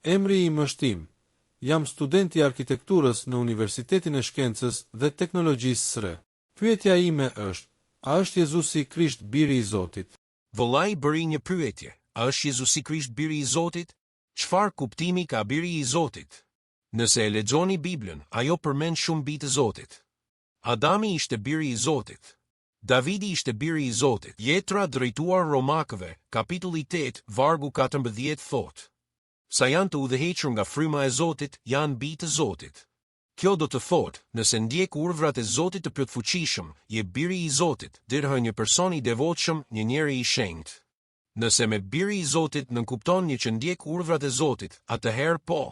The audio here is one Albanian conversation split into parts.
Emri im është Tim. Jam student i arkitekturës në Universitetin e Shkencës dhe Teknologjisë SR. Pyetja ime është, a është Jezusi Krisht biri i Zotit? Vëllai bëri një pyetje, a është Jezusi Krisht biri i Zotit? Çfarë kuptimi ka biri i Zotit? Nëse e lexoni Biblën, ajo përmend shumë bi të Zotit. Adami ishte biri i Zotit. Davidi ishte biri i Zotit. Jetra drejtuar Romakëve, kapitulli 8, vargu 14 thotë: sa janë të udhëhequr nga fryma e Zotit, janë bi të Zotit. Kjo do të thotë, nëse ndjek urdhrat e Zotit të plotfuqishëm, je biri i Zotit, dirhë një person i devotshëm, një njeri i shenjtë. Nëse me biri i Zotit nënkupton një që ndjek urdhrat e Zotit, atëherë po.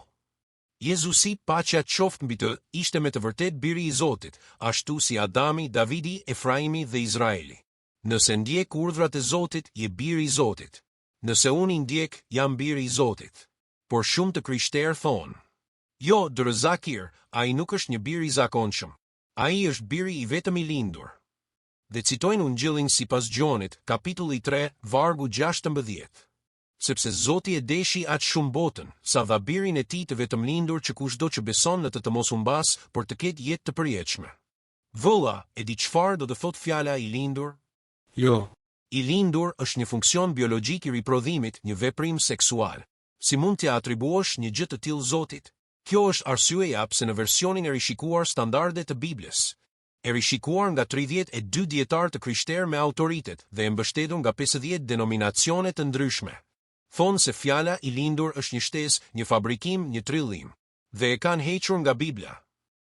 Jezusi, paqja qoftë mbi të, ishte me të vërtet biri i Zotit, ashtu si Adami, Davidi, Efraimi dhe Izraeli. Nëse ndjek urdhrat e Zotit, je biri i Zotit. Nëse unë i ndjek, jam biri i Zotit. Por shumë të krishterë thonë: jo, dërëzakir, a i nuk është një biri i zakonshëm. A i është biri i vetëm i lindur. Dhe citojnë Ungjillin sipas Gjonit, kapitulli 3, vargu 16. Sepse Zoti e deshi aq shumë botën, sa dha birin e tij të vetëm lindur që kushdo që beson në të mos humbas, por të ketë jetë të përjetshme. Vëlla, e di çfarë do të thotë fjala i lindur? Jo. I lindur është një funksion biologjik i riprodhimit, një veprim seksual. Si mund t'ja atribuosh një gjë të tillë Zotit? Kjo është arsyeja pse në versionin e rishikuar standarde të Biblës, e rishikuar nga 32 dietar të krishterë me autoritet dhe e mbështetur nga 50 denominacione të ndryshme, thonë se fjala i lindur është një shtesë, një fabrikim, një trillim, dhe e kanë hequr nga Bibla.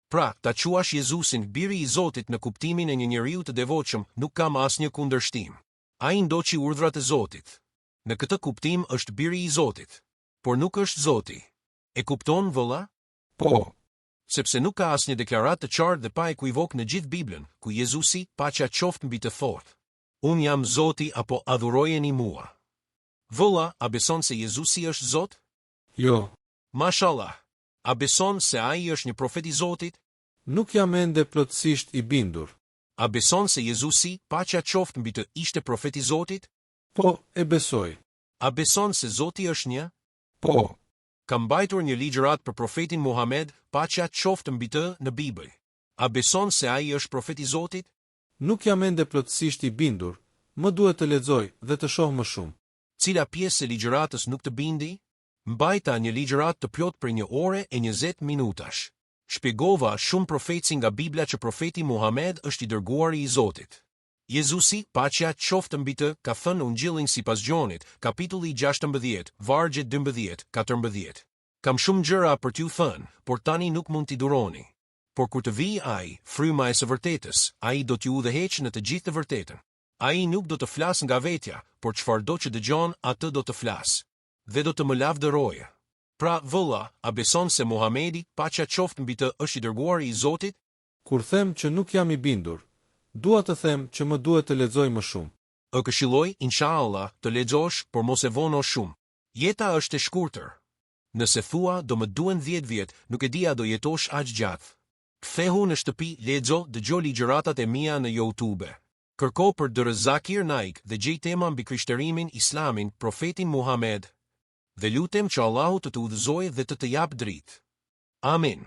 Pra, ta quash Jezusin biri i Zotit në kuptimin e një njeriu të devotshëm nuk ka asnjë kundërshtim. Ai ndoqi urdhrat e Zotit. Në këtë kuptim është biri i Zotit. Por nuk është Zoti. E kupton, vëlla? Po. Sepse nuk ka asnjë deklaratë të qartë dhe pa ekuivok në gjithë Biblën, ku Jezusi, paqja qoftë mbi të thotë: unë jam Zoti apo adhurojeni mua. Vëlla, a beson se Jezusi është Zot? Jo. Mashallah. A beson se ai është një profet i Zotit? Nuk jam ende plotësisht i bindur. A beson se Jezusi, paqja qoftë mbi të, ishte profet i Zotit? Po, e besoj. A beson se Zoti është një? Po. Ka mbajtur një ligjërat për profetin Muhamed, paqja qoftë mbi të, në Bibël. A beson se ai është profet i Zotit? Nuk jam ende plotësisht i bindur. Më duhet të lexoj dhe të shoh më shumë. Cila pjesë e ligjëratës nuk të bindi? Mbajta një ligjërat të plot për 1 orë e 20 minutash. Shpjegova shumë profeci nga Bibla që profeti Muhamed është i dërguari i Zotit. Jezusi, paqja qoftë mbi të, ka thënë Ungjillin sipas Gjonit, kapitulli 16, vargje 12-14. Kam shumë gjëra për t'ju thënë, por tani nuk mund t'i duroni. Por kur të vijë ai, fryma e së vërtetës, ai do t'ju udhëheqë në të gjithë të vërtetën. Ai nuk do të flas nga vetja, por çfarëdo që dëgjon, atë do të flas. Dhe do të më lavdërojë. Pra, vëlla, a beson se Muhamedi, paqja qoftë mbi të, është i dërguari i Zotit? Kur them që nuk jam i bindur, dua të them që më duhet të lexoj më shumë. E këshilloj, inshallah, të lexosh, por mos e vono shumë. Jeta është e shkurtër. Nëse thua do më duhen 10 vjet, nuk e di a do jetosh aq gjatë. Kthehu në shtëpi, lexo, dëgjoj ligjëratat e mia në YouTube. Kërko për Dr. Zakir Naik dhe gjej tema mbi krishtërimin, Islamin, profetin Muhamed. Dhe lutem që Allahu të udhëzojë dhe të jap dritë. Amin.